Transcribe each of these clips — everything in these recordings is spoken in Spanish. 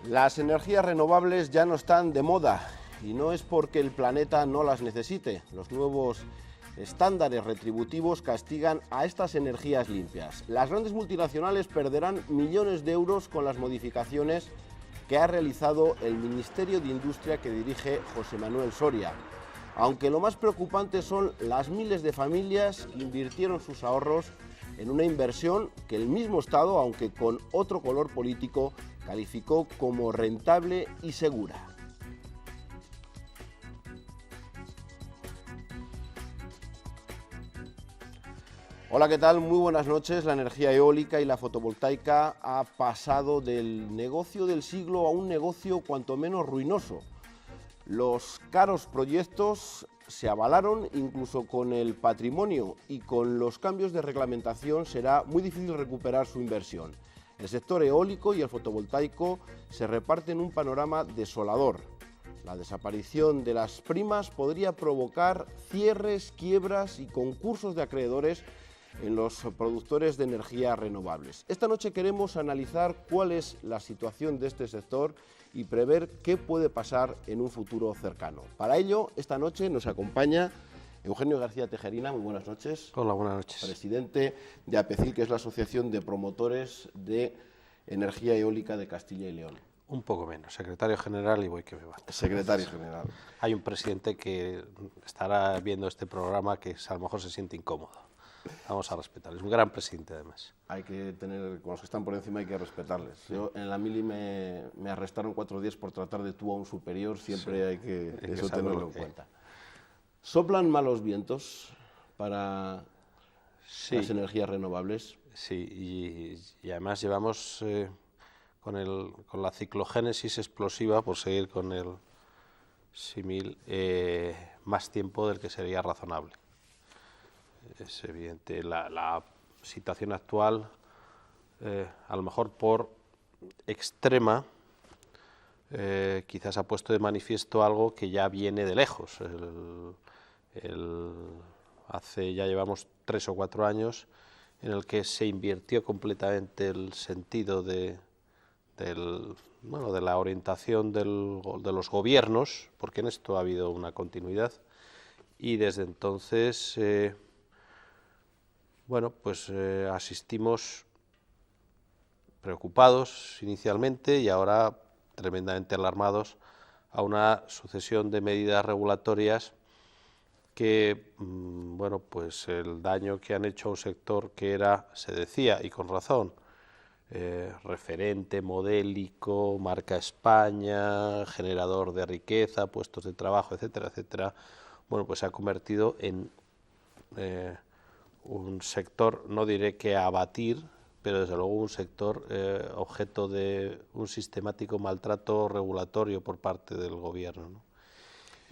Las energías renovables ya no están de moda y no es porque el planeta no las necesite. Los nuevos estándares retributivos castigan a estas energías limpias. Las grandes multinacionales perderán millones de euros con las modificaciones que ha realizado el Ministerio de Industria que dirige José Manuel Soria. Aunque lo más preocupante son las miles de familias que invirtieron sus ahorros en una inversión que el mismo Estado, aunque con otro color político, calificó como rentable y segura. Hola, ¿qué tal? Muy buenas noches. La energía eólica y la fotovoltaica ha pasado del negocio del siglo a un negocio cuanto menos ruinoso. Los caros proyectos se avalaron incluso con el patrimonio y con los cambios de reglamentación será muy difícil recuperar su inversión. El sector eólico y el fotovoltaico se reparten un panorama desolador. La desaparición de las primas podría provocar cierres, quiebras y concursos de acreedores en los productores de energías renovables. Esta noche queremos analizar cuál es la situación de este sector y prever qué puede pasar en un futuro cercano. Para ello, esta noche nos acompaña Eugenio García Tejerina. Muy buenas noches. Hola, buenas noches. Presidente de APECIL, que es la Asociación de Promotores de Energía Eólica de Castilla y León. Un poco menos, secretario general y voy que me va. Secretario general. Hay un presidente que estará viendo este programa que a lo mejor se siente incómodo. Vamos a respetarle, es un gran presidente además. Hay que tener, con los que están por encima hay que respetarles. Sí. Yo en la mili me arrestaron 4 días por tratar de tú a un superior, siempre sí, hay que eso tenerlo en cuenta. ¿Soplan malos vientos para las energías renovables? Sí, y además llevamos con la ciclogénesis explosiva, por seguir con el símil, más tiempo del que sería razonable. Es evidente, la situación actual, a lo mejor por extrema, quizás ha puesto de manifiesto algo que ya viene de lejos. Ya llevamos 3 o 4 años en el que se invirtió completamente el sentido de la orientación de los gobiernos, porque en esto ha habido una continuidad, y desde entonces asistimos preocupados inicialmente y ahora tremendamente alarmados a una sucesión de medidas regulatorias que, el daño que han hecho a un sector que era, se decía, y con razón, referente, modélico, marca España, generador de riqueza, puestos de trabajo, etcétera, etcétera, se ha convertido en un sector, no diré que abatir, pero desde luego un sector objeto de un sistemático maltrato regulatorio por parte del gobierno, ¿no?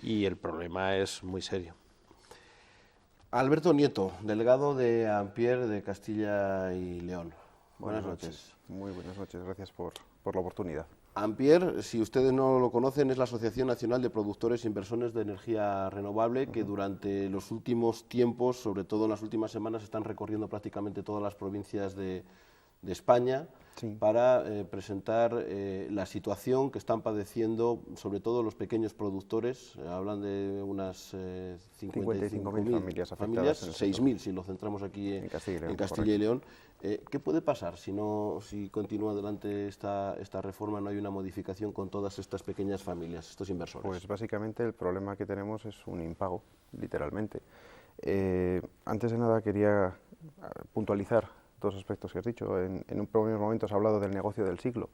Y el problema es muy serio. Alberto Nieto, delegado de Ampier de Castilla y León. Buenas noches. Muy buenas noches, gracias por la oportunidad. Ampier, si ustedes no lo conocen, es la Asociación Nacional de Productores e Inversores de Energía Renovable, que durante los últimos tiempos, sobre todo en las últimas semanas, están recorriendo prácticamente todas las provincias de España, sí, para presentar la situación que están padeciendo, sobre todo los pequeños productores. Hablan de unas 55.000 familias afectadas, 6.000 si lo centramos aquí en Castilla y León. ¿Qué puede pasar si continúa adelante esta reforma, no hay una modificación con todas estas pequeñas familias, estos inversores? Pues básicamente el problema que tenemos es un impago, literalmente. Antes de nada quería puntualizar 2 aspectos que has dicho. En un primer momento has hablado del negocio del siglo.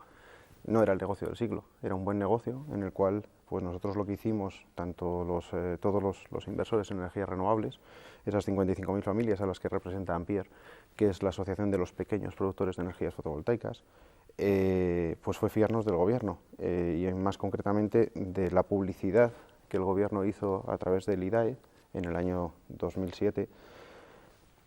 No era el negocio del siglo, era un buen negocio en el cual pues nosotros lo que hicimos, tanto todos los inversores en energías renovables, esas 55.000 familias a las que representa Ampier, que es la asociación de los pequeños productores de energías fotovoltaicas, pues fue fiarnos del gobierno y más concretamente de la publicidad que el gobierno hizo a través del IDAE en el año 2007,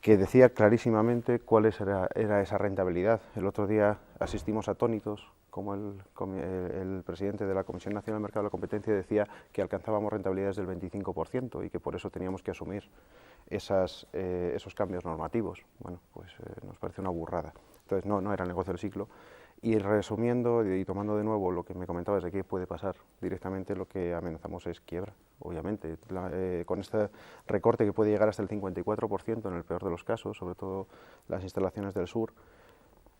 que decía clarísimamente cuál era esa rentabilidad. El otro día asistimos atónitos, como el presidente de la Comisión Nacional del Mercado de la Competencia decía que alcanzábamos rentabilidades del 25% y que por eso teníamos que asumir esos cambios normativos. Bueno, pues nos parece una burrada. Entonces no era el negocio del siglo Y resumiendo y tomando de nuevo lo que me comentabas de qué puede pasar, directamente lo que amenazamos es quiebra, obviamente. Con este recorte que puede llegar hasta el 54% en el peor de los casos, sobre todo las instalaciones del sur,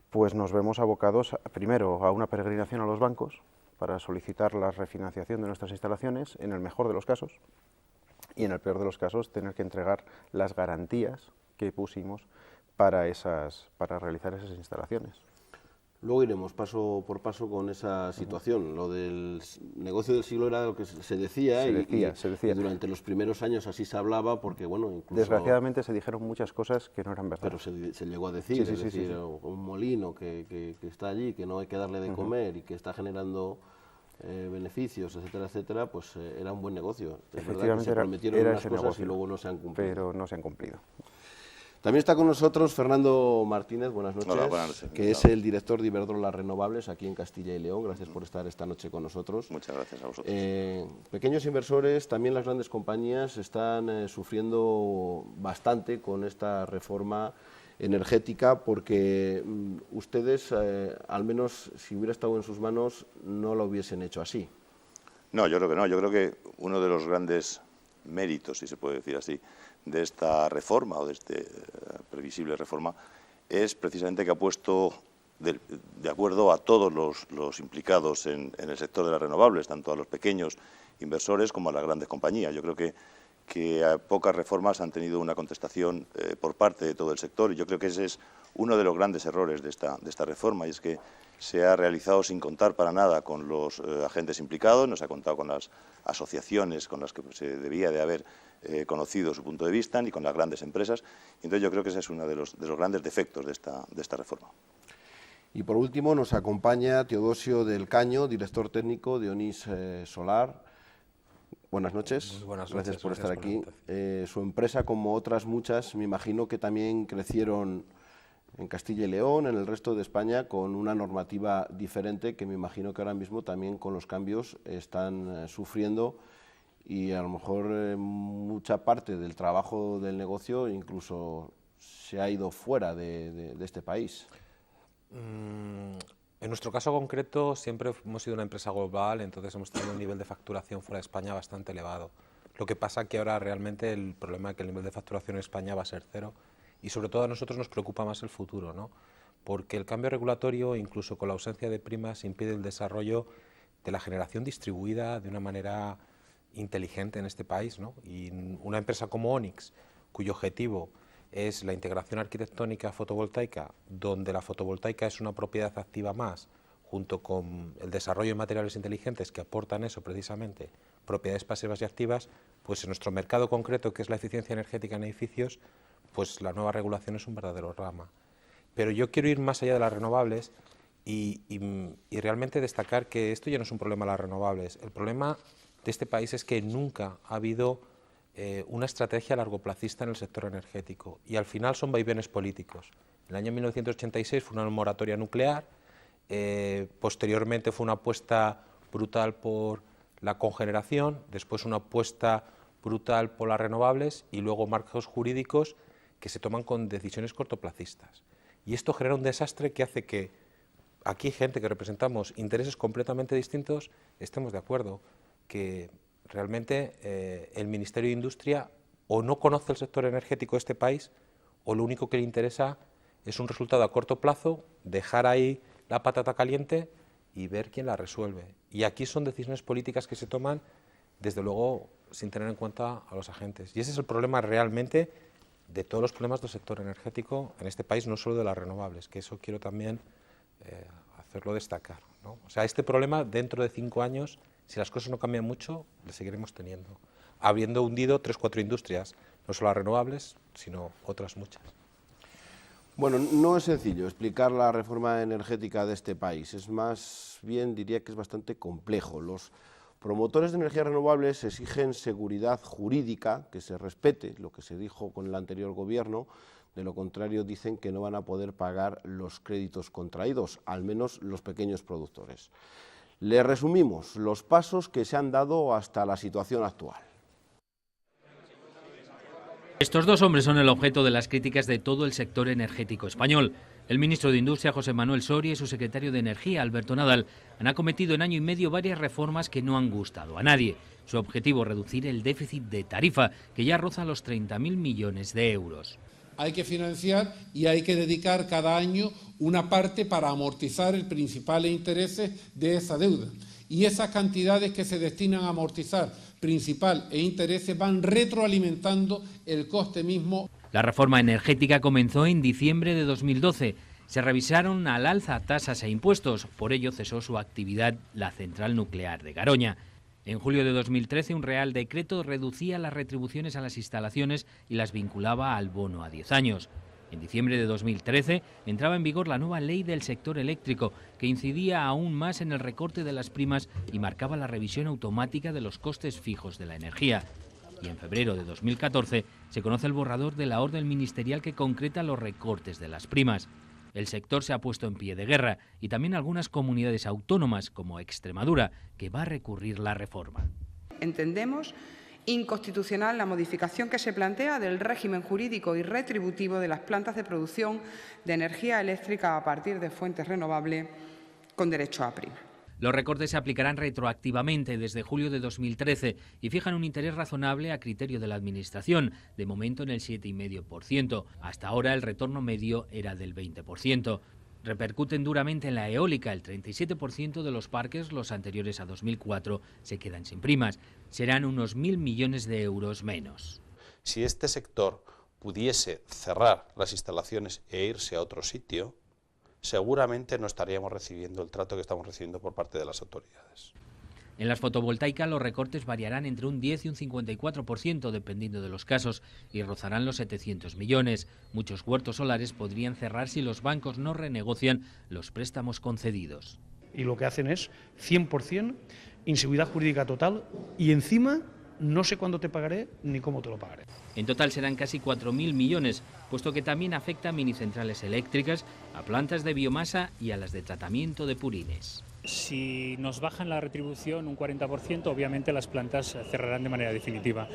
pues nos vemos abocados primero a una peregrinación a los bancos para solicitar la refinanciación de nuestras instalaciones, en el mejor de los casos, y en el peor de los casos tener que entregar las garantías que pusimos para realizar esas instalaciones. Luego iremos paso por paso con esa situación. Lo del negocio del siglo era lo que se decía, y durante los primeros años así se hablaba, porque bueno, incluso... Desgraciadamente se dijeron muchas cosas que no eran verdad. Pero se llegó a decir, un molino que está allí, que no hay que darle de comer y que está generando beneficios, etcétera, etcétera, pues era un buen negocio. Es verdad que se prometieron unas cosas negocio, y luego no se han cumplido. Pero no se han cumplido. También está con nosotros Fernando Martínez, buenas noches. Hola, buenas noches, que es el director de Iberdrola Renovables aquí en Castilla y León. Gracias por estar esta noche con nosotros. Muchas gracias a vosotros. Pequeños inversores, también las grandes compañías están sufriendo bastante con esta reforma energética, porque ustedes, al menos si hubiera estado en sus manos, no lo hubiesen hecho así. No, yo creo que no. Yo creo que uno de los grandes méritos, si se puede decir así, de esta reforma o de esta previsible reforma es precisamente que ha puesto de acuerdo a todos los implicados en el sector de las renovables, tanto a los pequeños inversores como a las grandes compañías. Yo creo que a pocas reformas han tenido una contestación por parte de todo el sector, y yo creo que ese es uno de los grandes errores de esta reforma, y es que se ha realizado sin contar para nada con los agentes implicados, no se ha contado con las asociaciones con las que se debía de haber conocido su punto de vista, ni con las grandes empresas. Entonces yo creo que ese es uno de los grandes defectos de esta reforma. Y por último nos acompaña Teodosio del Caño, director técnico de Onís Solar. Buenas noches. Muy buenas gracias noches, por estar aquí. Su empresa, como otras muchas, me imagino que también crecieron en Castilla y León, en el resto de España, con una normativa diferente, que me imagino que ahora mismo también con los cambios están sufriendo, y a lo mejor mucha parte del trabajo del negocio incluso se ha ido fuera de este país. En nuestro caso concreto siempre hemos sido una empresa global, entonces hemos tenido un nivel de facturación fuera de España bastante elevado. Lo que pasa que ahora realmente el problema es que el nivel de facturación en España va a ser cero, y sobre todo a nosotros nos preocupa más el futuro, ¿no? Porque el cambio regulatorio, incluso con la ausencia de primas, impide el desarrollo de la generación distribuida de una manera inteligente en este país, ¿no? Y una empresa como Onyx, cuyo objetivo es la integración arquitectónica fotovoltaica, donde la fotovoltaica es una propiedad activa más, junto con el desarrollo de materiales inteligentes que aportan eso precisamente, propiedades pasivas y activas, pues en nuestro mercado concreto, que es la eficiencia energética en edificios, pues la nueva regulación es un verdadero drama. Pero yo quiero ir más allá de las renovables y realmente destacar que esto ya no es un problema de las renovables. El problema de este país es que nunca ha habido una estrategia largoplacista en el sector energético, y al final son vaivenes políticos. En el año 1986 fue una moratoria nuclear, posteriormente fue una apuesta brutal por la cogeneración, después una apuesta brutal por las renovables, y luego marcos jurídicos que se toman con decisiones cortoplacistas. Y esto genera un desastre que hace que aquí gente que representamos intereses completamente distintos estemos de acuerdo que realmente el Ministerio de Industria o no conoce el sector energético de este país, o lo único que le interesa es un resultado a corto plazo, dejar ahí la patata caliente y ver quién la resuelve. Y aquí son decisiones políticas que se toman, desde luego, sin tener en cuenta a los agentes. Y ese es el problema realmente de todos los problemas del sector energético en este país, no solo de las renovables, que eso quiero también hacerlo destacar, ¿no? O sea, este problema dentro de 5 años, si las cosas no cambian mucho, le seguiremos teniendo, habiendo hundido 3 o 4 industrias, no solo las renovables, sino otras muchas. Bueno, no es sencillo explicar la reforma energética de este país, es más bien, diría que es bastante complejo. Los promotores de energías renovables exigen seguridad jurídica, que se respete lo que se dijo con el anterior gobierno, de lo contrario dicen que no van a poder pagar los créditos contraídos, al menos los pequeños productores. Le resumimos los pasos que se han dado hasta la situación actual. Estos dos hombres son el objeto de las críticas de todo el sector energético español. El ministro de Industria, José Manuel Soria, y su secretario de Energía, Alberto Nadal, han acometido en año y medio varias reformas que no han gustado a nadie. Su objetivo, reducir el déficit de tarifa, que ya roza los 30.000 millones de euros. Hay que financiar y hay que dedicar cada año una parte para amortizar el principal intereses de esa deuda. Y esas cantidades que se destinan a amortizar principal e intereses van retroalimentando el coste mismo. La reforma energética comenzó en diciembre de 2012. Se revisaron al alza tasas e impuestos. Por ello cesó su actividad la central nuclear de Garoña. En julio de 2013, un Real Decreto reducía las retribuciones a las instalaciones y las vinculaba al bono a 10 años. En diciembre de 2013 entraba en vigor la nueva ley del sector eléctrico, que incidía aún más en el recorte de las primas y marcaba la revisión automática de los costes fijos de la energía. Y en febrero de 2014 se conoce el borrador de la orden ministerial que concreta los recortes de las primas. El sector se ha puesto en pie de guerra y también algunas comunidades autónomas, como Extremadura, que va a recurrir la reforma. Entendemos inconstitucional la modificación que se plantea del régimen jurídico y retributivo de las plantas de producción de energía eléctrica a partir de fuentes renovables con derecho a prima. Los recortes se aplicarán retroactivamente desde julio de 2013 y fijan un interés razonable a criterio de la Administración, de momento en el 7,5%. Hasta ahora el retorno medio era del 20%. Repercuten duramente en la eólica. El 37% de los parques, los anteriores a 2004, se quedan sin primas. Serán unos 1.000 millones de euros menos. Si este sector pudiese cerrar las instalaciones e irse a otro sitio, seguramente no estaríamos recibiendo el trato que estamos recibiendo por parte de las autoridades. En las fotovoltaicas los recortes variarán entre un 10 y un 54% dependiendo de los casos y rozarán los 700 millones. Muchos huertos solares podrían cerrar si los bancos no renegocian los préstamos concedidos. Y lo que hacen es 100% inseguridad jurídica total y encima no sé cuándo te pagaré ni cómo te lo pagaré. En total serán casi 4.000 millones, puesto que también afecta a minicentrales eléctricas, a plantas de biomasa y a las de tratamiento de purines. Si nos bajan la retribución un 40%, obviamente las plantas cerrarán de manera definitiva.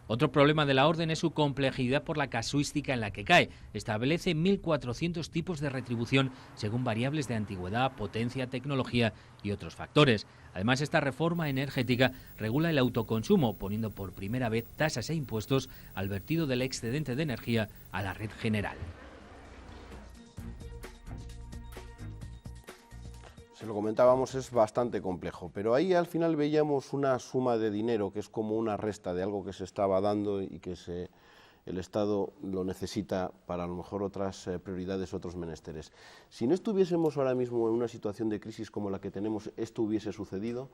Otro problema de la orden es su complejidad por la casuística en la que cae. Establece 1.400 tipos de retribución según variables de antigüedad, potencia, tecnología y otros factores. Además, esta reforma energética regula el autoconsumo, poniendo por primera vez tasas e impuestos al vertido del excedente de energía a la red general. Se lo comentábamos, es bastante complejo, pero ahí al final veíamos una suma de dinero que es como una resta de algo que se estaba dando y que el Estado lo necesita para a lo mejor otras prioridades, otros menesteres. Si no estuviésemos ahora mismo en una situación de crisis como la que tenemos, ¿esto hubiese sucedido?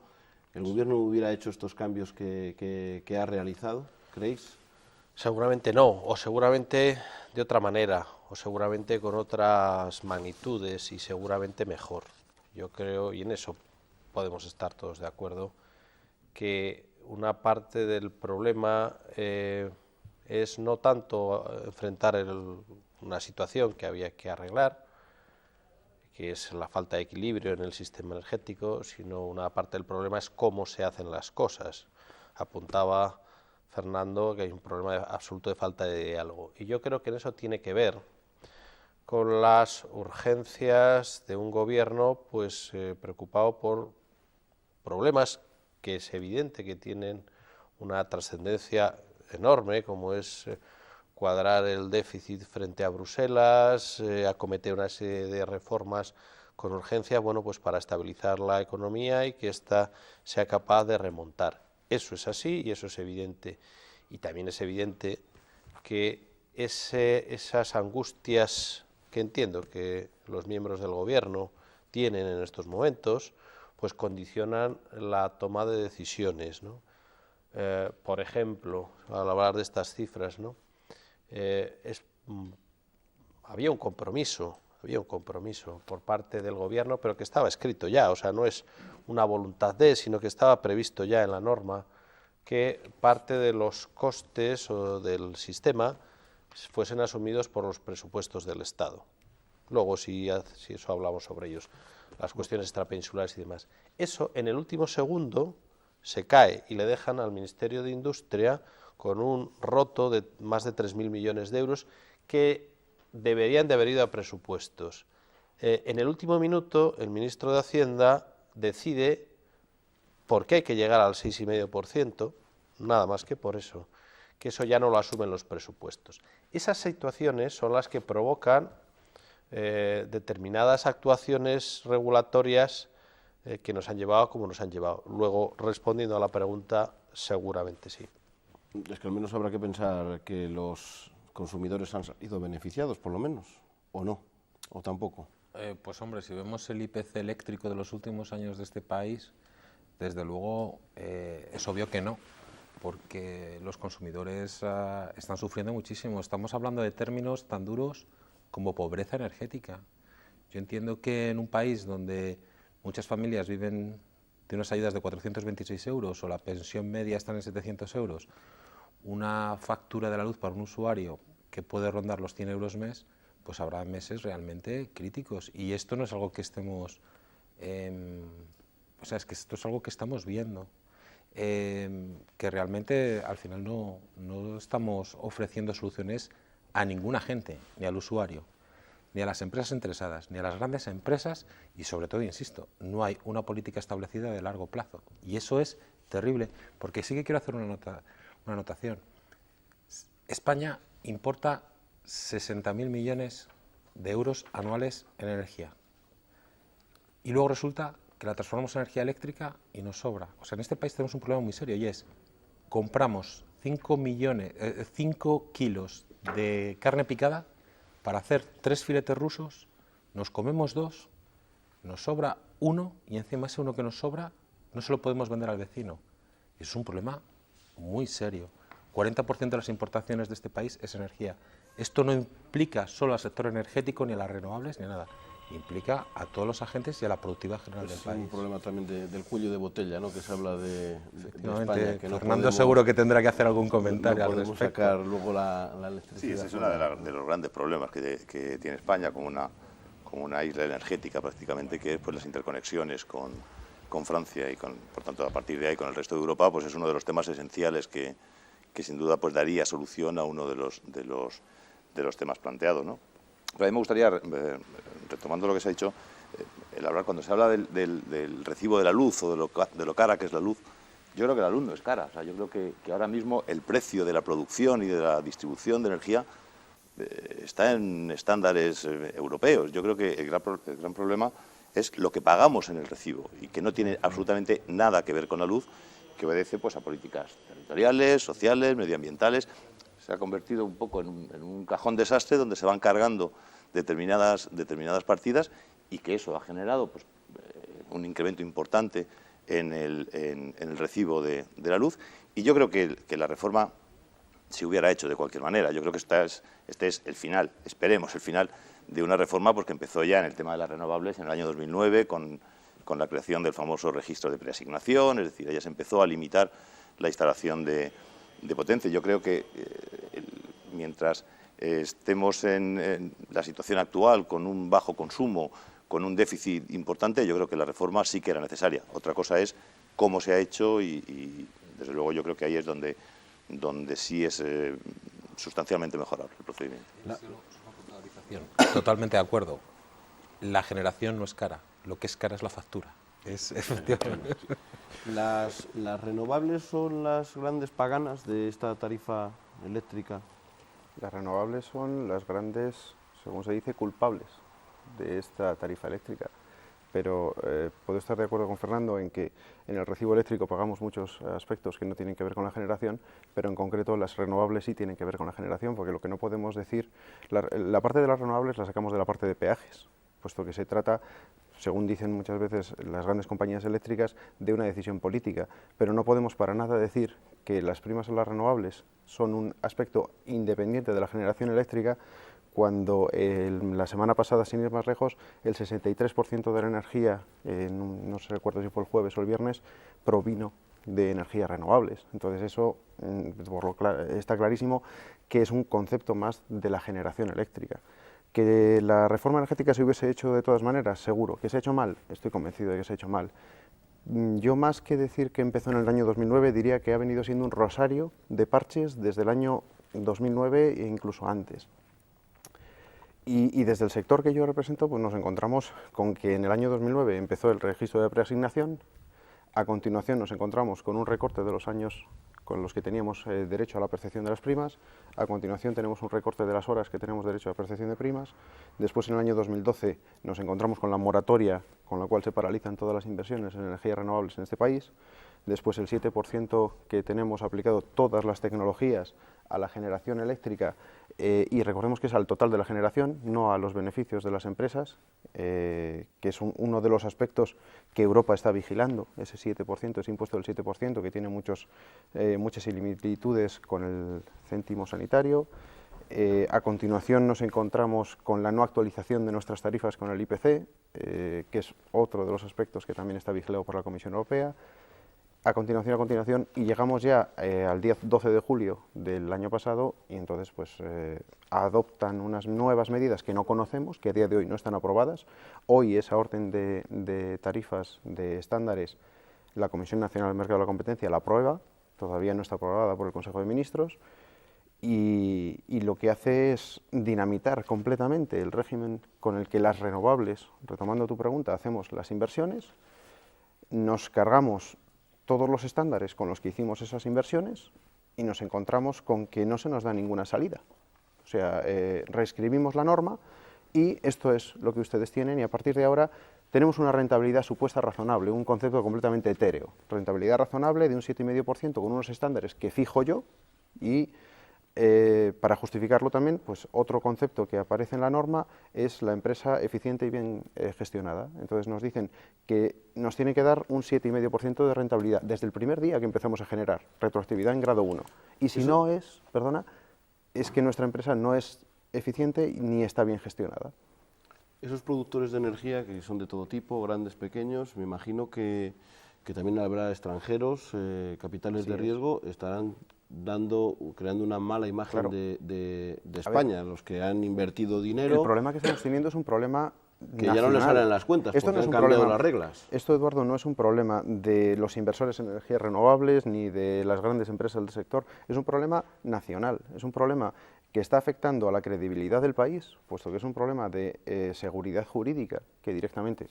¿El Gobierno hubiera hecho estos cambios que ha realizado? ¿Creéis? Seguramente no, o seguramente de otra manera, o seguramente con otras magnitudes y seguramente mejor. Yo creo, y en eso podemos estar todos de acuerdo, que una parte del problema es no tanto enfrentar una situación que había que arreglar, que es la falta de equilibrio en el sistema energético, sino una parte del problema es cómo se hacen las cosas. Apuntaba Fernando que hay un problema absoluto de falta de diálogo, y yo creo que en eso tiene que ver con las urgencias de un gobierno pues preocupado por problemas que es evidente que tienen una trascendencia enorme, como es cuadrar el déficit frente a Bruselas, acometer una serie de reformas con urgencia, bueno, pues para estabilizar la economía y que ésta sea capaz de remontar. Eso es así y eso es evidente. Y también es evidente que esas angustias que entiendo que los miembros del Gobierno tienen en estos momentos, pues condicionan la toma de decisiones, ¿no? Por ejemplo, al hablar de estas cifras, ¿no? Había un compromiso por parte del Gobierno, pero que estaba escrito ya, o sea, no es una voluntad de, sino que estaba previsto ya en la norma que parte de los costes o del sistema fuesen asumidos por los presupuestos del Estado. Luego, si eso hablamos sobre ellos, las cuestiones extrapeninsulares y demás. Eso, en el último segundo, se cae y le dejan al Ministerio de Industria con un roto de más de 3.000 millones de euros que deberían de haber ido a presupuestos. En el último minuto, el ministro de Hacienda decide, porque hay que llegar al 6,5%, nada más que por eso, que eso ya no lo asumen los presupuestos. Esas situaciones son las que provocan determinadas actuaciones regulatorias que nos han llevado como nos han llevado. Luego, respondiendo a la pregunta, seguramente sí. Es que al menos habrá que pensar que los consumidores han salido beneficiados, por lo menos, o no, o tampoco. Pues hombre, si vemos el IPC eléctrico de los últimos años de este país, desde luego es obvio que no, porque los consumidores están sufriendo muchísimo. Estamos hablando de términos tan duros como pobreza energética. Yo entiendo que en un país donde muchas familias viven de unas ayudas de 426 euros o la pensión media está en 700 euros, una factura de la luz para un usuario que puede rondar los 100 euros mes, pues habrá meses realmente críticos. Y esto no es algo que estemos... o sea, es que esto es algo que estamos viendo. Que realmente al final no estamos ofreciendo soluciones a ninguna gente, ni al usuario, ni a las empresas interesadas, ni a las grandes empresas y sobre todo, insisto, no hay una política establecida de largo plazo. Y eso es terrible, porque sí que quiero hacer una anotación. España importa 60.000 millones de euros anuales en energía. Y luego resulta que la transformamos en energía eléctrica y nos sobra. O sea, en este país tenemos un problema muy serio y es, compramos 5 kilos de carne picada para hacer 3 filetes rusos, nos comemos 2, nos sobra 1 y encima ese 1 que nos sobra no se lo podemos vender al vecino. Es un problema muy serio. 40% de las importaciones de este país es energía. Esto no implica solo al sector energético, ni a las renovables, ni a nada. Implica a todos los agentes y a la productividad general del país. Es un problema también del cuello de botella, ¿no?, que se habla de España. Que Fernando seguro que tendrá que hacer algún comentario al respecto. Sacar luego la electricidad. Sí, ese es uno de los grandes problemas que tiene España como una isla energética prácticamente, que es pues, las interconexiones con Francia y por tanto a partir de ahí con el resto de Europa, pues es uno de los temas esenciales que sin duda pues daría solución a uno de los temas planteados, ¿no? Pero a mí me gustaría, retomando lo que se ha dicho, el hablar cuando se habla del recibo de la luz o de lo cara que es la luz. Yo creo que la luz no es cara. O sea, yo creo que ahora mismo el precio de la producción y de la distribución de energía está en estándares europeos. Yo creo que el gran problema es lo que pagamos en el recibo y que no tiene absolutamente nada que ver con la luz, que obedece pues, a políticas territoriales, sociales, medioambientales. Se ha convertido un poco en un cajón desastre donde se van cargando determinadas partidas y que eso ha generado pues, un incremento importante en el recibo de la luz. Y yo creo que la reforma se hubiera hecho de cualquier manera. Yo creo que este es el final, esperemos el final de una reforma porque empezó ya en el tema de las renovables en el año 2009 con la creación del famoso registro de preasignación, es decir, ya se empezó a limitar la instalación de potencia. Yo creo que mientras estemos en la situación actual con un bajo consumo, con un déficit importante, yo creo que la reforma sí que era necesaria. Otra cosa es cómo se ha hecho y desde luego yo creo que ahí es donde sí es sustancialmente mejorable el procedimiento. Totalmente de acuerdo. La generación no es cara, lo que es cara es la factura. Efectivamente. ¿Las renovables son las grandes paganas de esta tarifa eléctrica? Las renovables son las grandes, según se dice, culpables de esta tarifa eléctrica. Pero puedo estar de acuerdo con Fernando en que en el recibo eléctrico pagamos muchos aspectos que no tienen que ver con la generación, pero en concreto las renovables sí tienen que ver con la generación, porque lo que no podemos decir, la parte de las renovables la sacamos de la parte de peajes, puesto que se trata, según dicen muchas veces las grandes compañías eléctricas, de una decisión política, pero no podemos para nada decir que las primas a las renovables son un aspecto independiente de la generación eléctrica, cuando la semana pasada, sin ir más lejos, el 63% de la energía, no sé recuerdo si fue el jueves o el viernes, provino de energías renovables. Entonces eso está clarísimo que es un concepto más de la generación eléctrica. ¿Que la reforma energética se hubiese hecho de todas maneras? Seguro. ¿Que se ha hecho mal? Estoy convencido de que se ha hecho mal. Yo, más que decir que empezó en el año 2009, diría que ha venido siendo un rosario de parches desde el año 2009 e incluso antes. Y desde el sector que yo represento, pues nos encontramos con que en el año 2009 empezó el registro de preasignación. A continuación nos encontramos con un recorte de los años con los que teníamos derecho a la percepción de las primas. A continuación tenemos un recorte de las horas que tenemos derecho a percepción de primas. Después, en el año 2012, nos encontramos con la moratoria con la cual se paralizan todas las inversiones en energías renovables en este país. Después, el 7% que tenemos aplicado todas las tecnologías a la generación eléctrica, y recordemos que es al total de la generación, no a los beneficios de las empresas, que es uno de los aspectos que Europa está vigilando, ese 7%, ese impuesto del 7%, que tiene muchas similitudes con el céntimo sanitario. A continuación nos encontramos con la no actualización de nuestras tarifas con el IPC, que es otro de los aspectos que también está vigilado por la Comisión Europea. A continuación, y llegamos ya al día 12 de julio del año pasado, y entonces pues adoptan unas nuevas medidas que no conocemos, que a día de hoy no están aprobadas. Hoy esa orden de tarifas, de estándares, la Comisión Nacional del Mercado de la Competencia la aprueba, todavía no está aprobada por el Consejo de Ministros, y lo que hace es dinamitar completamente el régimen con el que las renovables, retomando tu pregunta, hacemos las inversiones, nos cargamos todos los estándares con los que hicimos esas inversiones y nos encontramos con que no se nos da ninguna salida. O sea, reescribimos la norma y esto es lo que ustedes tienen, y a partir de ahora tenemos una rentabilidad supuesta razonable, un concepto completamente etéreo. Rentabilidad razonable de un 7,5% con unos estándares que fijo yo, y para justificarlo también, pues otro concepto que aparece en la norma es la empresa eficiente y bien gestionada. Entonces nos dicen que nos tiene que dar un 7,5% de rentabilidad desde el primer día que empezamos a generar, retroactividad en grado 1. Y si no es, es que nuestra empresa no es eficiente ni está bien gestionada. Esos productores de energía, que son de todo tipo, grandes, pequeños, me imagino que también habrá extranjeros, capitales de riesgo, estarán creando una mala imagen, claro, de España, los que han invertido dinero. El problema que estamos teniendo es un problema que nacional. ya no les salen las cuentas, esto porque no es han un cambiado problema, las reglas. Esto, Eduardo, no es un problema de los inversores en energías renovables ni de las grandes empresas del sector, es un problema nacional, es un problema que está afectando a la credibilidad del país, puesto que es un problema de seguridad jurídica que directamente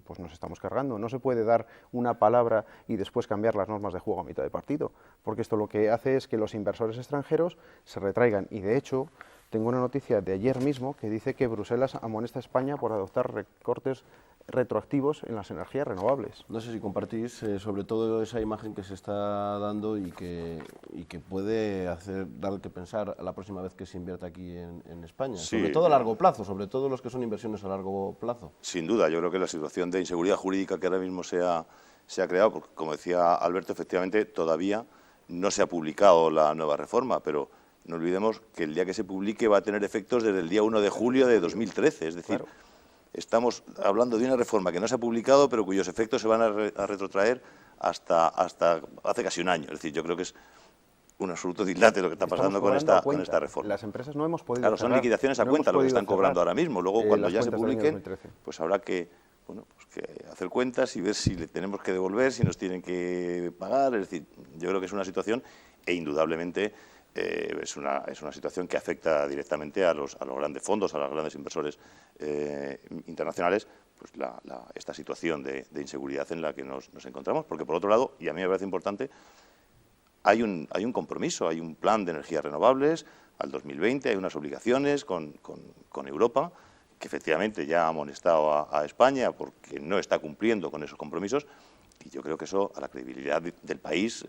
pues nos estamos cargando. No se puede dar una palabra y después cambiar las normas de juego a mitad de partido, porque esto lo que hace es que los inversores extranjeros se retraigan, y de hecho tengo una noticia de ayer mismo que dice que Bruselas amonesta a España por adoptar recortes retroactivos en las energías renovables. No sé si compartís sobre todo esa imagen que se está dando y que puede dar que pensar a la próxima vez que se invierta aquí en España, sí, sobre todo a largo plazo, sobre todo los que son inversiones a largo plazo. Sin duda, yo creo que la situación de inseguridad jurídica que ahora mismo se ha creado, porque, como decía Alberto, efectivamente todavía no se ha publicado la nueva reforma, pero no olvidemos que el día que se publique va a tener efectos desde el día 1 de julio de 2013, es decir, claro, estamos hablando de una reforma que no se ha publicado, pero cuyos efectos se van a retrotraer hasta hace casi un año. Es decir, yo creo que es un absoluto dislate lo que está pasando con esta reforma. Las empresas no hemos podido Claro, son liquidaciones a cuenta lo que están cobrando ahora mismo. Luego, cuando ya se publiquen, pues habrá que hacer cuentas y ver si le tenemos que devolver, si nos tienen que pagar. Es decir, yo creo que es una situación, e indudablemente es una situación que afecta directamente a los grandes fondos, a los grandes inversores internacionales, pues esta situación de inseguridad en la que nos encontramos. Porque, por otro lado, y a mí me parece importante, hay un compromiso, hay un plan de energías renovables al 2020, hay unas obligaciones con Europa, que efectivamente ya ha amonestado a España porque no está cumpliendo con esos compromisos. Y yo creo que eso a la credibilidad del país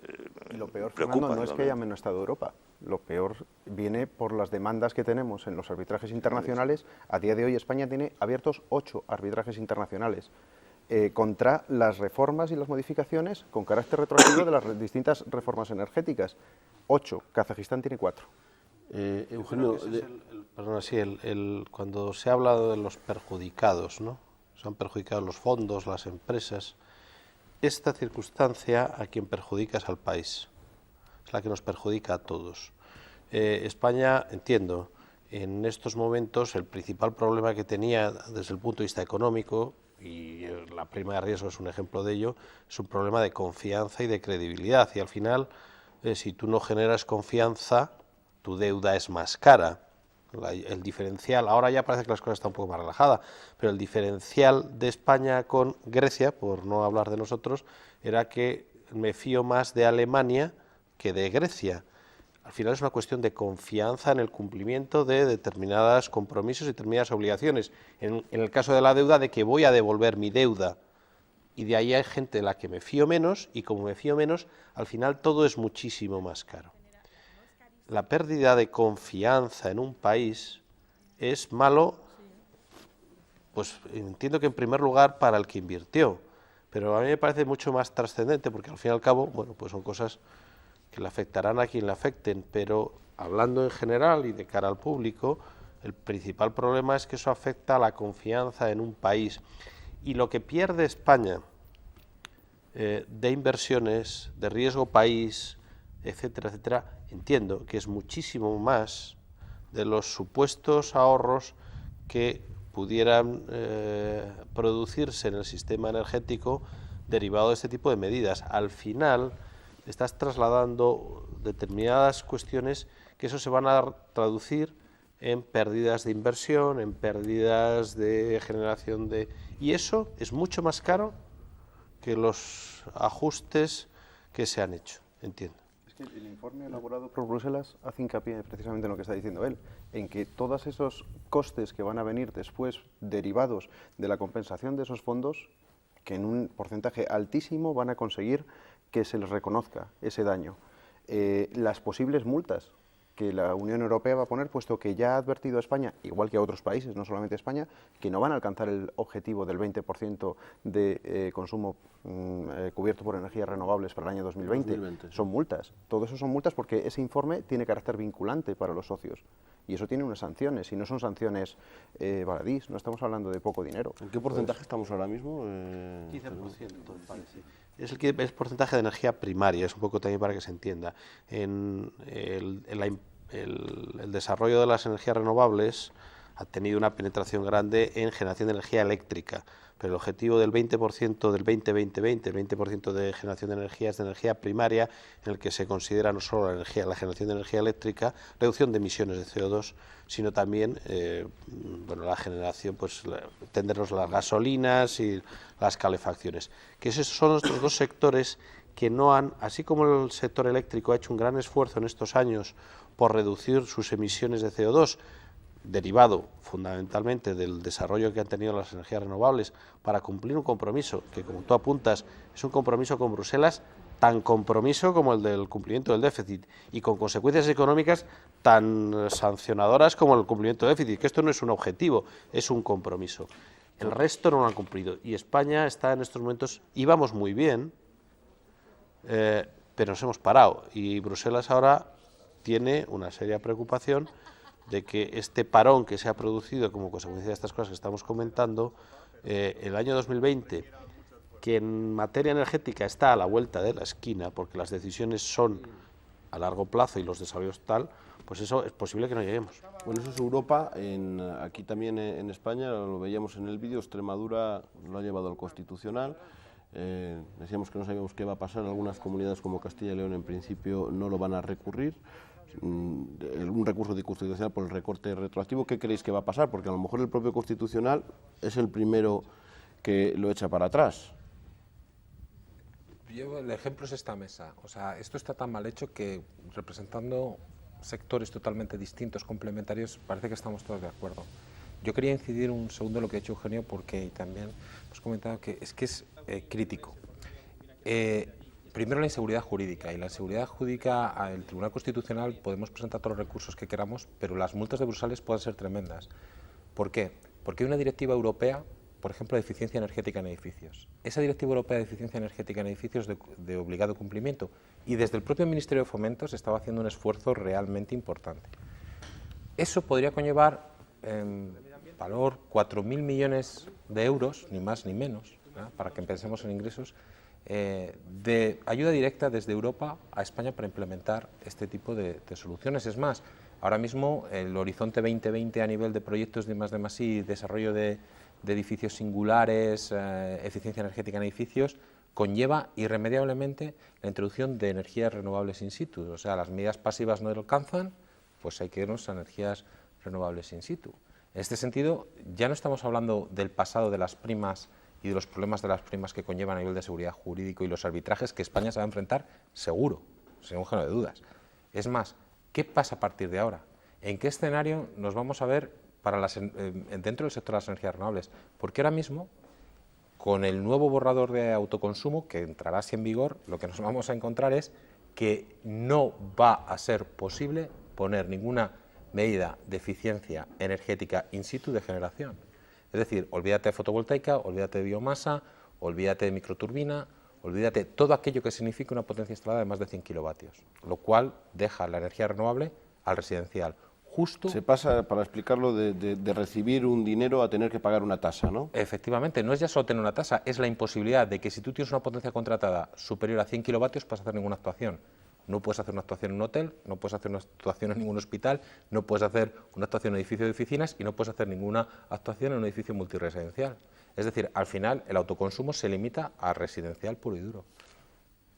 y lo peor, preocupa. Fernando, no es que haya amonestado Europa, lo peor viene por las demandas que tenemos en los arbitrajes internacionales. A día de hoy España tiene abiertos 8 arbitrajes internacionales contra las reformas y las modificaciones con carácter retroactivo de las distintas reformas energéticas. 8, Kazajistán tiene 4. Eugenio, cuando se ha hablado de los perjudicados, ¿no? Se han perjudicado los fondos, las empresas. Esta circunstancia a quien perjudica es al país, es la que nos perjudica a todos. España, entiendo, en estos momentos el principal problema que tenía desde el punto de vista económico y la prima de riesgo es un ejemplo de ello, es un problema de confianza y de credibilidad, y al final, si tú no generas confianza, tu deuda es más cara. El diferencial, ahora ya parece que las cosas están un poco más relajadas, pero el diferencial de España con Grecia, por no hablar de nosotros, era que me fío más de Alemania que de Grecia. Al final es una cuestión de confianza en el cumplimiento de determinados compromisos y determinadas obligaciones. En el caso de la deuda, de que voy a devolver mi deuda, y de ahí hay gente de la que me fío menos, y como me fío menos, al final todo es muchísimo más caro. La pérdida de confianza en un país es malo, pues entiendo que en primer lugar para el que invirtió, pero a mí me parece mucho más trascendente, porque al fin y al cabo, bueno, pues son cosas que le afectarán a quien le afecten, pero hablando en general y de cara al público, el principal problema es que eso afecta a la confianza en un país. Y lo que pierde España de inversiones, de riesgo país, etcétera, etcétera, entiendo que es muchísimo más de los supuestos ahorros que pudieran producirse en el sistema energético derivado de este tipo de medidas. Al final estás trasladando determinadas cuestiones que eso se van a traducir en pérdidas de inversión, en pérdidas de generación de... Y eso es mucho más caro que los ajustes que se han hecho, entiendo. Es que el informe elaborado por Bruselas hace hincapié precisamente en lo que está diciendo él, en que todos esos costes que van a venir después derivados de la compensación de esos fondos, que en un porcentaje altísimo van a conseguir que se les reconozca ese daño. Las posibles multas que la Unión Europea va a poner, puesto que ya ha advertido a España, igual que a otros países, no solamente España, que no van a alcanzar el objetivo del 20% de consumo cubierto por energías renovables para el año 2020. Son multas. Todo eso son multas porque ese informe tiene carácter vinculante para los socios. Y eso tiene unas sanciones, y no son sanciones baladís, no estamos hablando de poco dinero. ¿En qué porcentaje estamos ahora mismo? 15%, me parece. Es el porcentaje de energía primaria, es un poco también para que se entienda. En el desarrollo de las energías renovables ha tenido una penetración grande en generación de energía eléctrica, pero el objetivo del 20% del 20-20-20, el 20% de generación de energía es de energía primaria, en el que se considera no solo la generación de energía eléctrica, reducción de emisiones de CO2, sino también la generación, pues entendernos las gasolinas y las calefacciones. Que esos son los dos sectores que no han, así como el sector eléctrico ha hecho un gran esfuerzo en estos años por reducir sus emisiones de CO2, derivado fundamentalmente del desarrollo que han tenido las energías renovables para cumplir un compromiso que, como tú apuntas, es un compromiso con Bruselas, tan compromiso como el del cumplimiento del déficit y con consecuencias económicas tan sancionadoras como el cumplimiento del déficit, que esto no es un objetivo, es un compromiso. El resto no lo han cumplido y España está en estos momentos, íbamos muy bien, pero nos hemos parado y Bruselas ahora tiene una seria preocupación de que este parón que se ha producido como consecuencia de estas cosas que estamos comentando, el año 2020, que en materia energética está a la vuelta de la esquina, porque las decisiones son a largo plazo y los desarrollos tal, pues eso es posible que no lleguemos. Bueno, eso es Europa. Aquí también en España, lo veíamos en el vídeo, Extremadura lo ha llevado al Constitucional. Decíamos que no sabíamos qué va a pasar. Algunas comunidades como Castilla y León en principio no lo van a recurrir. Un recurso de constitucional por el recorte retroactivo. ¿Qué creéis que va a pasar? Porque a lo mejor el propio Constitucional es el primero que lo echa para atrás. El ejemplo es esta mesa. O sea, esto está tan mal hecho que, representando sectores totalmente distintos, complementarios, parece que estamos todos de acuerdo. Yo quería incidir un segundo en lo que ha dicho Eugenio, porque también hemos comentado que es crítico. Primero, la inseguridad jurídica. Y la inseguridad jurídica, al Tribunal Constitucional podemos presentar todos los recursos que queramos, pero las multas de Bruselas pueden ser tremendas. ¿Por qué? Porque hay una directiva europea, por ejemplo, de eficiencia energética en edificios. Esa directiva europea de eficiencia energética en edificios de obligado cumplimiento. Y desde el propio Ministerio de Fomento se estaba haciendo un esfuerzo realmente importante. Eso podría conllevar valor 4.000 millones de euros, ni más ni menos, ¿no?, para que pensemos en ingresos, de ayuda directa desde Europa a España para implementar este tipo de soluciones. Es más, ahora mismo el Horizonte 2020 a nivel de proyectos de I+D+I y desarrollo de de edificios singulares, eficiencia energética en edificios, conlleva irremediablemente la introducción de energías renovables in situ. O sea, las medidas pasivas no alcanzan, pues hay que irnos a energías renovables in situ. En este sentido, ya no estamos hablando del pasado de las primas y de los problemas de las primas que conllevan a nivel de seguridad jurídico y los arbitrajes que España se va a enfrentar seguro, sin un género de dudas. Es más, ¿qué pasa a partir de ahora? ¿En qué escenario nos vamos a ver dentro del sector de las energías renovables? Porque ahora mismo, con el nuevo borrador de autoconsumo, que entrará así en vigor, lo que nos vamos a encontrar es que no va a ser posible poner ninguna medida de eficiencia energética in situ de generación. Es decir, olvídate de fotovoltaica, olvídate de biomasa, olvídate de microturbina, olvídate todo aquello que signifique una potencia instalada de más de 100 kilovatios, lo cual deja la energía renovable al residencial. Justo se pasa, para explicarlo, de recibir un dinero a tener que pagar una tasa, ¿no? Efectivamente, no es ya solo tener una tasa, es la imposibilidad de que si tú tienes una potencia contratada superior a 100 kilovatios puedes hacer ninguna actuación. No puedes hacer una actuación en un hotel, no puedes hacer una actuación en ningún hospital, no puedes hacer una actuación en un edificio de oficinas y no puedes hacer ninguna actuación en un edificio multiresidencial. Es decir, al final el autoconsumo se limita a residencial puro y duro.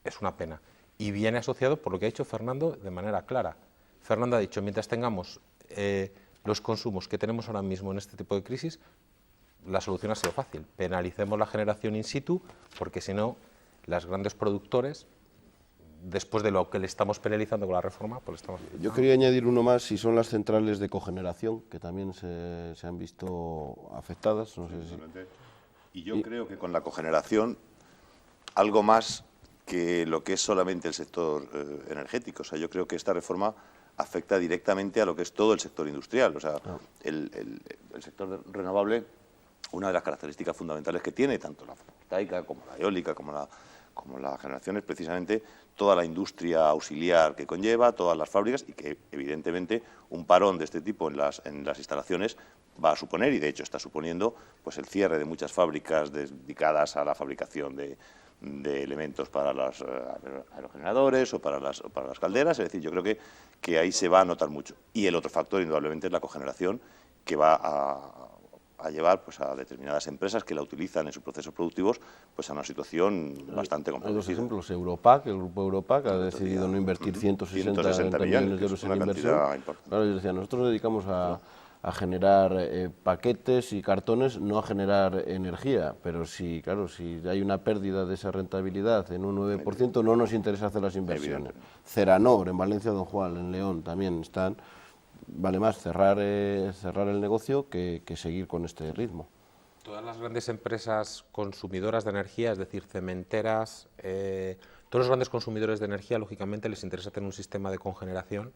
Es una pena. Y viene asociado por lo que ha dicho Fernando de manera clara. Fernando ha dicho, mientras tengamos los consumos que tenemos ahora mismo en este tipo de crisis, la solución ha sido fácil. Penalicemos la generación in situ, porque si no, los grandes productores, después de lo que le estamos penalizando con la reforma, pues estamos... Yo quería añadir uno más, si son las centrales de cogeneración, que también se han visto afectadas. No sé si... Y yo creo que con la cogeneración, algo más que lo que es solamente el sector energético. O sea, yo creo que esta reforma afecta directamente a lo que es todo el sector industrial. O sea, el sector renovable, una de las características fundamentales que tiene, tanto la fotovoltaica como la eólica, como la generación, es precisamente toda la industria auxiliar que conlleva, todas las fábricas, y que evidentemente un parón de este tipo en las instalaciones va a suponer, y de hecho está suponiendo, pues el cierre de muchas fábricas dedicadas a la fabricación de elementos para los aerogeneradores o para las calderas. Es decir, yo creo que ahí se va a notar mucho. Y el otro factor, indudablemente, es la cogeneración, que va a llevar pues, a determinadas empresas que la utilizan en sus procesos productivos pues, a una situación bastante compleja. Hay dos ejemplos. Europac, el grupo Europac, ha decidido no invertir 160 millones de euros en inversión. Claro, yo decía, nosotros nos dedicamos a generar paquetes y cartones, no a generar energía, pero si, claro, si hay una pérdida de esa rentabilidad en un 9%, no nos interesa hacer las inversiones. Ceranor, en Valencia, Don Juan, en León, también están, vale más cerrar el negocio que seguir con este ritmo. Todas las grandes empresas consumidoras de energía, es decir, cementeras, todos los grandes consumidores de energía, lógicamente, les interesa tener un sistema de cogeneración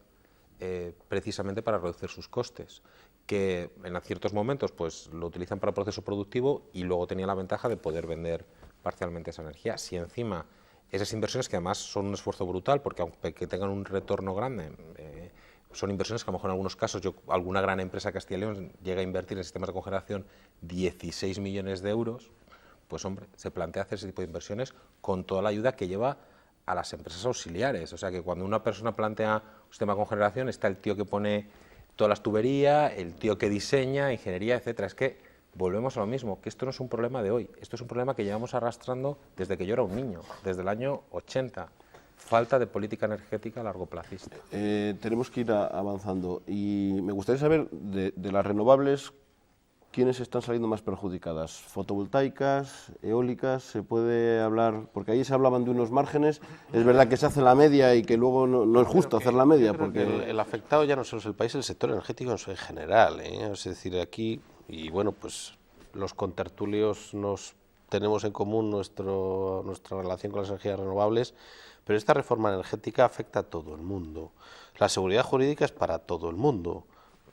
precisamente para reducir sus costes, que en ciertos momentos pues lo utilizan para el proceso productivo y luego tenía la ventaja de poder vender parcialmente esa energía. Si encima esas inversiones, que además son un esfuerzo brutal, porque aunque tengan un retorno grande, son inversiones que a lo mejor en algunos casos, alguna gran empresa de Castilla y León llega a invertir en sistemas de cogeneración 16 millones de euros, pues hombre, se plantea hacer ese tipo de inversiones con toda la ayuda que lleva a las empresas auxiliares. O sea que cuando una persona plantea un sistema de cogeneración, está el tío que pone todas las tuberías, el tío que diseña, ingeniería, etcétera. Es que volvemos a lo mismo, que esto no es un problema de hoy, esto es un problema que llevamos arrastrando desde que yo era un niño, desde el año 80. Falta de política energética a largo plazista. Tenemos que ir avanzando y me gustaría saber de las renovables, ¿quiénes están saliendo más perjudicadas? ¿Fotovoltaicas, eólicas? ¿Se puede hablar? Porque ahí se hablaban de unos márgenes, es verdad que se hace la media y que luego no es justo hacer la media. Porque el afectado ya no solo es el país, el sector energético en general, es decir, aquí, y bueno, pues los contertulios tenemos en común nuestra relación con las energías renovables, pero esta reforma energética afecta a todo el mundo. La seguridad jurídica es para todo el mundo.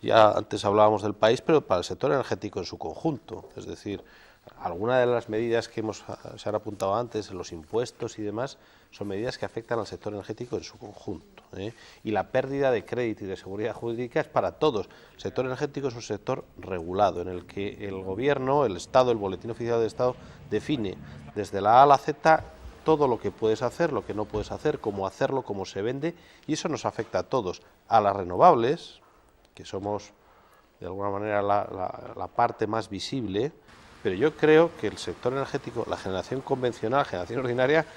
Ya antes hablábamos del país, pero para el sector energético en su conjunto. Es decir, algunas de las medidas que se han apuntado antes, los impuestos y demás, son medidas que afectan al sector energético en su conjunto. Y la pérdida de crédito y de seguridad jurídica es para todos. El sector energético es un sector regulado, en el que el Gobierno, el Estado, el Boletín Oficial del Estado, define desde la A a la Z todo lo que puedes hacer, lo que no puedes hacer, cómo hacerlo, cómo se vende, y eso nos afecta a todos. A las renovables, que somos de alguna manera la parte más visible, Pero yo creo que el sector energético, la generación convencional, la generación ordinaria,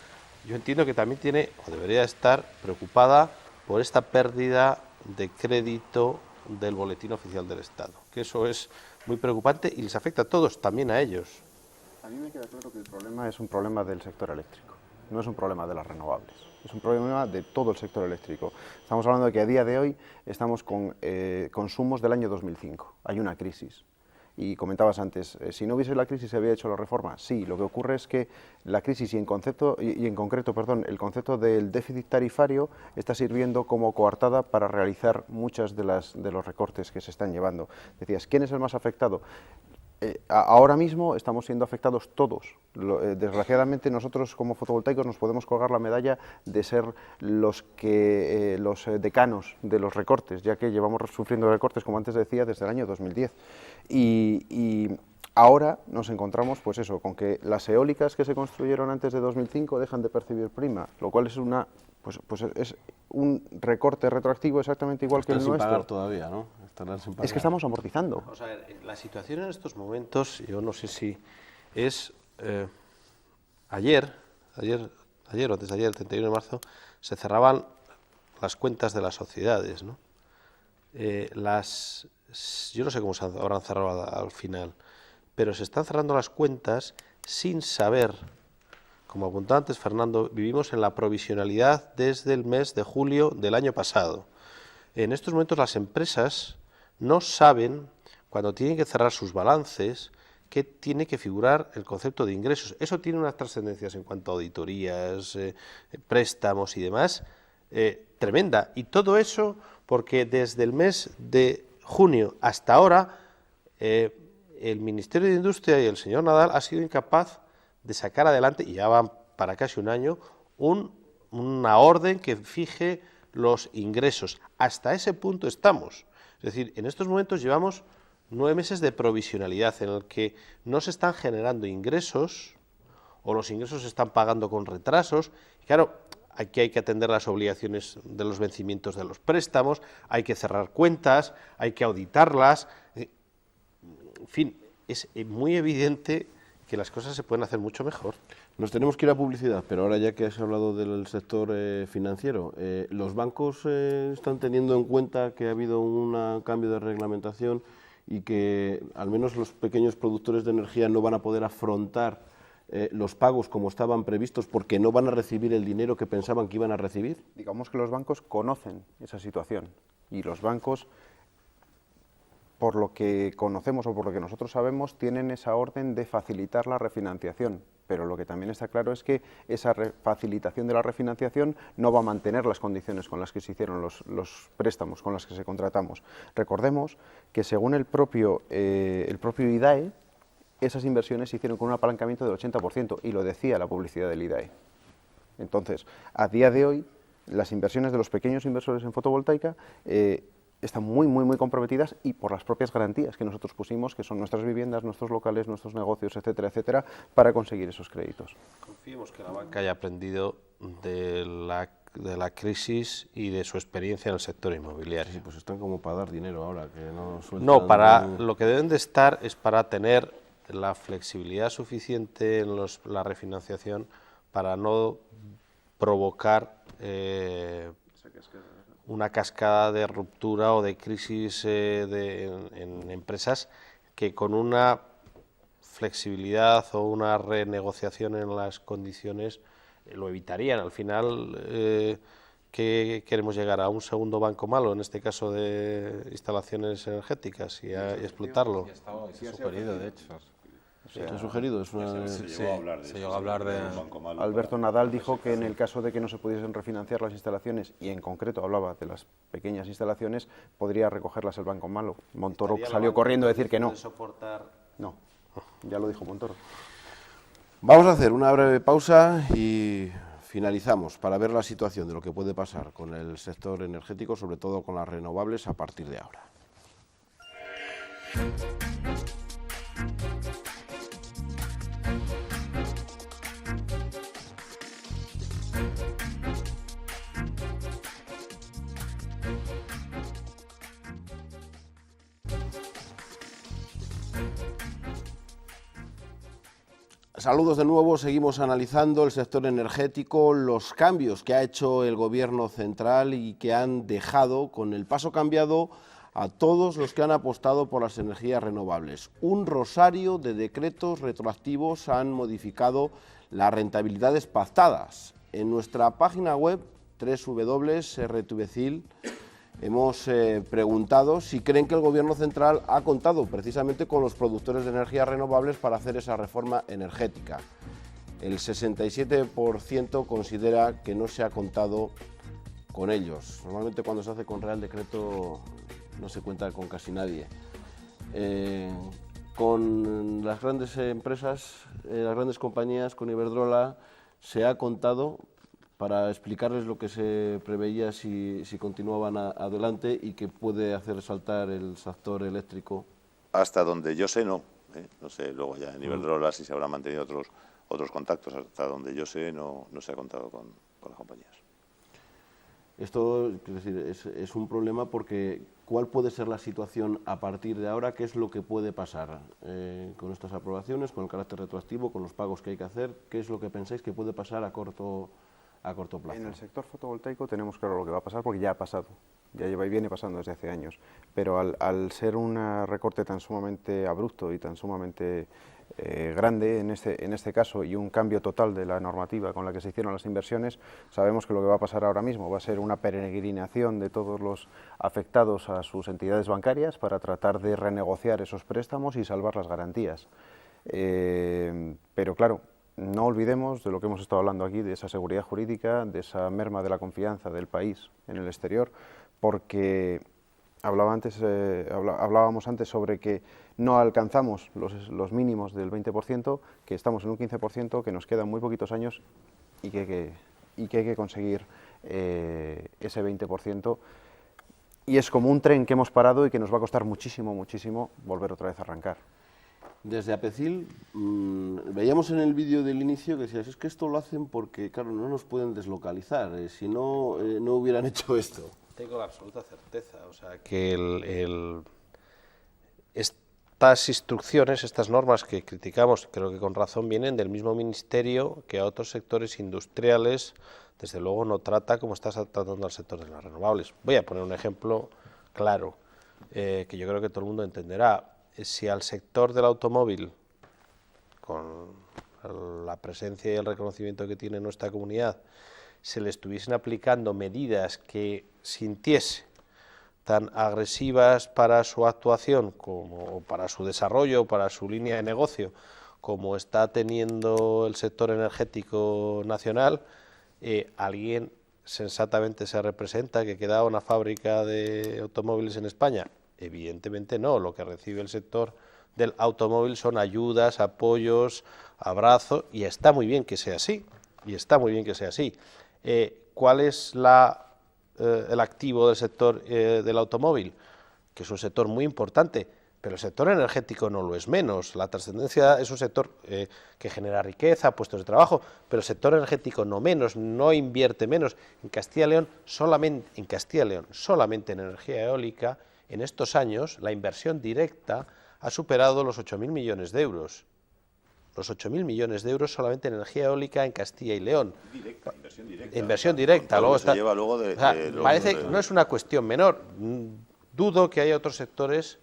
yo entiendo que también tiene o debería estar preocupada por esta pérdida de crédito del boletín oficial del Estado, que eso es muy preocupante y les afecta a todos, también a ellos. A mí me queda claro que el problema es un problema del sector eléctrico, no es un problema de las renovables, es un problema de todo el sector eléctrico. Estamos hablando de que a día de hoy estamos con consumos del año 2005, hay una crisis. Y comentabas antes, si no hubiese la crisis, ¿se había hecho la reforma? Sí, lo que ocurre es que la crisis y en concreto, el concepto del déficit tarifario está sirviendo como coartada para realizar muchos de los recortes que se están llevando. Decías, ¿quién es el más afectado? Ahora mismo estamos siendo afectados todos. Desgraciadamente nosotros como fotovoltaicos nos podemos colgar la medalla de ser los decanos de los recortes, ya que llevamos sufriendo recortes, como antes decía, desde el año 2010. Y ahora nos encontramos pues eso, con que las eólicas que se construyeron antes de 2005 dejan de percibir prima, lo cual es es un recorte retroactivo exactamente igual que el nuestro. Sin pagar todavía, ¿no? Estarán sin pagar. Es que estamos amortizando. O sea, la situación en estos momentos, yo no sé si es ayer o antes de ayer, el 31 de marzo, se cerraban las cuentas de las sociedades, ¿no? Yo no sé cómo se habrán cerrado al final, pero se están cerrando las cuentas sin saber. Como apuntaba antes Fernando, vivimos en la provisionalidad desde el mes de julio del año pasado. En estos momentos las empresas no saben, cuando tienen que cerrar sus balances, que tiene que figurar el concepto de ingresos. Eso tiene unas trascendencias en cuanto a auditorías, préstamos y demás, tremenda. Y todo eso porque desde el mes de junio hasta ahora el Ministerio de Industria y el señor Nadal ha sido incapaz de sacar adelante, y ya van para casi un año, una orden que fije los ingresos. Hasta ese punto estamos. Es decir, en estos momentos llevamos 9 meses de provisionalidad en el que no se están generando ingresos o los ingresos se están pagando con retrasos. Y claro, aquí hay que atender las obligaciones de los vencimientos de los préstamos, hay que cerrar cuentas, hay que auditarlas. En fin, es muy evidente que las cosas se pueden hacer mucho mejor. Nos tenemos que ir a publicidad, pero ahora ya que has hablado del sector financiero, ¿los bancos están teniendo en cuenta que ha habido un cambio de reglamentación y que al menos los pequeños productores de energía no van a poder afrontar los pagos como estaban previstos porque no van a recibir el dinero que pensaban que iban a recibir? Digamos que los bancos conocen esa situación y los bancos, por lo que conocemos o por lo que nosotros sabemos, tienen esa orden de facilitar la refinanciación. Pero lo que también está claro es que esa facilitación de la refinanciación no va a mantener las condiciones con las que se hicieron los préstamos, con las que se contratamos. Recordemos que según el propio IDAE, esas inversiones se hicieron con un apalancamiento del 80%, y lo decía la publicidad del IDAE. Entonces, a día de hoy, las inversiones de los pequeños inversores en fotovoltaica están muy comprometidas, y por las propias garantías que nosotros pusimos, que son nuestras viviendas, nuestros locales, nuestros negocios, etcétera, etcétera, para conseguir esos créditos. Confiemos que la banca haya aprendido de la crisis y de su experiencia en el sector inmobiliario. Sí, pues están como para dar dinero ahora, que no sueltan. No, lo que deben de estar es para tener la flexibilidad suficiente en la refinanciación para no provocar una cascada de ruptura o de crisis en empresas que con una flexibilidad o una renegociación en las condiciones lo evitarían. Al final, ¿qué queremos llegar? ¿A un segundo banco malo, en este caso de instalaciones energéticas, y explotarlo? Se ha sugerido, de hecho. ¿Se ha sugerido? Se llegó a hablar de banco malo. Alberto Nadal dijo que en el caso de que no se pudiesen refinanciar las instalaciones, y en concreto hablaba de las pequeñas instalaciones, podría recogerlas el banco malo. Montoro salió corriendo a decir que no. No, ya lo dijo Montoro. Vamos a hacer una breve pausa y finalizamos para ver la situación de lo que puede pasar con el sector energético, sobre todo con las renovables, a partir de ahora. Saludos de nuevo, seguimos analizando el sector energético, los cambios que ha hecho el Gobierno central y que han dejado con el paso cambiado a todos los que han apostado por las energías renovables. Un rosario de decretos retroactivos han modificado las rentabilidades pactadas. En nuestra página web, www.rtvcil, hemos preguntado si creen que el Gobierno central ha contado precisamente con los productores de energías renovables para hacer esa reforma energética. El 67% considera que no se ha contado con ellos. Normalmente cuando se hace con Real Decreto no se cuenta con casi nadie. Con las grandes empresas, las grandes compañías, con Iberdrola, se ha contado para explicarles lo que se preveía si continuaban adelante y que puede hacer saltar el sector eléctrico. Hasta donde yo sé, no. No sé, luego ya en Iberdrola si se habrán mantenido otros contactos. Hasta donde yo sé, no se ha contado con las compañías. Esto, quiero decir, es un problema porque ¿cuál puede ser la situación a partir de ahora? ¿Qué es lo que puede pasar con estas aprobaciones, con el carácter retroactivo, con los pagos que hay que hacer? ¿Qué es lo que pensáis que puede pasar a corto plazo? En el sector fotovoltaico tenemos claro lo que va a pasar porque ya ha pasado, ya lleva y viene pasando desde hace años, pero al ser un recorte tan sumamente abrupto y tan sumamente grande en este caso y un cambio total de la normativa con la que se hicieron las inversiones, sabemos que lo que va a pasar ahora mismo va a ser una peregrinación de todos los afectados a sus entidades bancarias para tratar de renegociar esos préstamos y salvar las garantías. Pero claro, no olvidemos de lo que hemos estado hablando aquí, de esa seguridad jurídica, de esa merma de la confianza del país en el exterior, porque hablábamos antes sobre que no alcanzamos los mínimos del 20%, que estamos en un 15%, que nos quedan muy poquitos años y que hay que conseguir ese 20%. Y es como un tren que hemos parado y que nos va a costar muchísimo, muchísimo volver otra vez a arrancar. Desde APECIL veíamos en el vídeo del inicio que decías, es que esto lo hacen porque, claro, no nos pueden deslocalizar, si no, no hubieran hecho esto. Tengo la absoluta certeza, o sea, que estas instrucciones, estas normas que criticamos, creo que con razón vienen del mismo ministerio que a otros sectores industriales, desde luego no trata como está tratando al sector de las renovables. Voy a poner un ejemplo claro, que yo creo que todo el mundo entenderá. Si al sector del automóvil, con la presencia y el reconocimiento que tiene nuestra comunidad, se le estuviesen aplicando medidas que sintiese tan agresivas para su actuación como para su desarrollo, para su línea de negocio, como está teniendo el sector energético nacional, ¿alguien sensatamente se representa que queda una fábrica de automóviles en España? Evidentemente no, lo que recibe el sector del automóvil son ayudas, apoyos, abrazos, y está muy bien que sea así, ¿Cuál es el activo del sector del automóvil? Que es un sector muy importante, pero el sector energético no lo es menos. La trascendencia es un sector que genera riqueza, puestos de trabajo, pero el sector energético no menos, no invierte menos. En Castilla y León, solamente en energía eólica, en estos años, la inversión directa ha superado los 8.000 millones de euros. Los 8.000 millones de euros solamente en energía eólica en Castilla y León. Inversión directa. Luego está, parece que no es una cuestión menor. Dudo que haya otros sectores,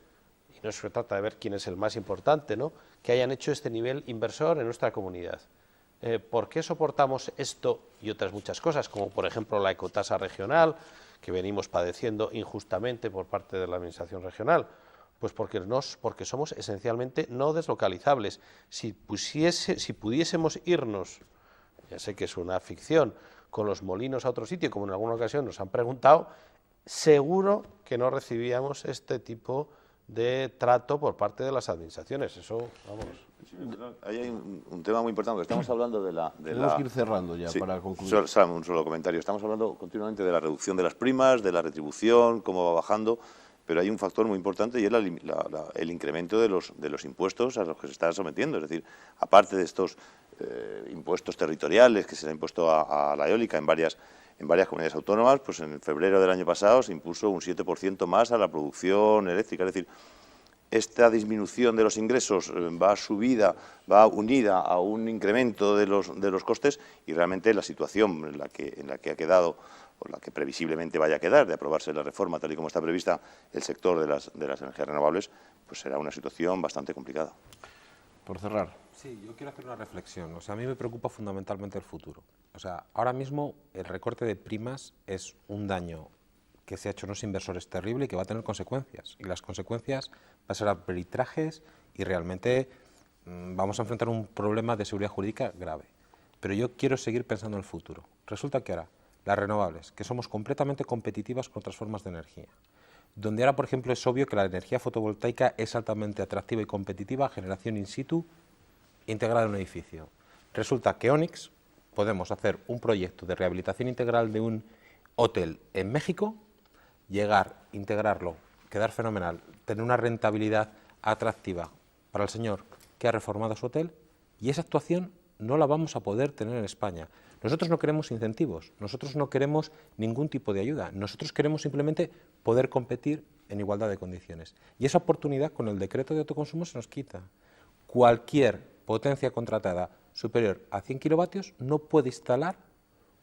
y no se trata de ver quién es el más importante, ¿no?, que hayan hecho este nivel inversor en nuestra comunidad. ¿Por qué soportamos esto y otras muchas cosas, como por ejemplo la ecotasa regional, que venimos padeciendo injustamente por parte de la Administración regional? Pues porque somos esencialmente no deslocalizables. Si pudiésemos irnos, ya sé que es una ficción, con los molinos a otro sitio, como en alguna ocasión nos han preguntado, seguro que no recibíamos este tipo de trato por parte de las administraciones. Eso, vamos. Sí, ahí hay un tema muy importante, porque estamos hablando de la... Tenemos que ir cerrando ya, sí, para concluir. Un solo comentario. Estamos hablando continuamente de la reducción de las primas, de la retribución, cómo va bajando, pero hay un factor muy importante y es el incremento de los impuestos a los que se está sometiendo. Es decir, aparte de estos impuestos territoriales que se han impuesto a la eólica en varias comunidades autónomas, pues en febrero del año pasado se impuso un 7% más a la producción eléctrica. Es decir, esta disminución de los ingresos va unida a un incremento de los costes, y realmente la situación en la que ha quedado, o la que previsiblemente vaya a quedar, de aprobarse la reforma tal y como está prevista el sector de las energías renovables, pues será una situación bastante complicada. Por cerrar. Sí, yo quiero hacer una reflexión. O sea, a mí me preocupa fundamentalmente el futuro. O sea, ahora mismo el recorte de primas es un daño que se ha hecho a unos inversores terrible y que va a tener consecuencias. Y las consecuencias van a ser arbitrajes y realmente vamos a enfrentar un problema de seguridad jurídica grave. Pero yo quiero seguir pensando en el futuro. Resulta que ahora las renovables, que somos completamente competitivas con otras formas de energía, donde ahora, por ejemplo, es obvio que la energía fotovoltaica es altamente atractiva y competitiva, generación in situ, integrada en un edificio. Resulta que Onyx podemos hacer un proyecto de rehabilitación integral de un hotel en México, llegar, integrarlo, quedar fenomenal, tener una rentabilidad atractiva para el señor que ha reformado su hotel, y esa actuación no la vamos a poder tener en España. Nosotros no queremos incentivos, nosotros no queremos ningún tipo de ayuda, nosotros queremos simplemente poder competir en igualdad de condiciones. Y esa oportunidad con el decreto de autoconsumo se nos quita. Cualquier potencia contratada superior a 100 kilovatios no puede instalar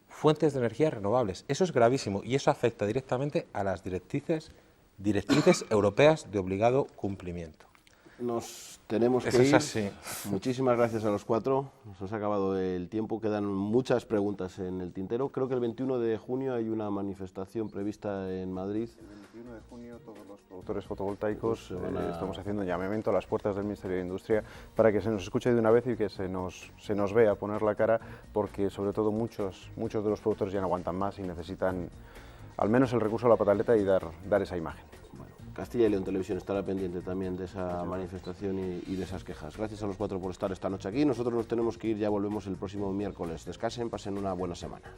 fuentes de energía renovables. Eso es gravísimo y eso afecta directamente a las directrices europeas de obligado cumplimiento. Nos tenemos que ir. Es así. Muchísimas gracias a los cuatro. Nos ha acabado el tiempo. Quedan muchas preguntas en el tintero. Creo que el 21 de junio hay una manifestación prevista en Madrid. El 21 de junio todos los productores fotovoltaicos estamos haciendo un llamamiento a las puertas del Ministerio de Industria para que se nos escuche de una vez y que se nos vea poner la cara, porque sobre todo muchos de los productores ya no aguantan más y necesitan al menos el recurso a la pataleta y dar esa imagen. Castilla y León Televisión estará pendiente también de esa manifestación y de esas quejas. Gracias a los cuatro por estar esta noche aquí. Nosotros nos tenemos que ir, ya volvemos el próximo miércoles. Descansen, pasen una buena semana.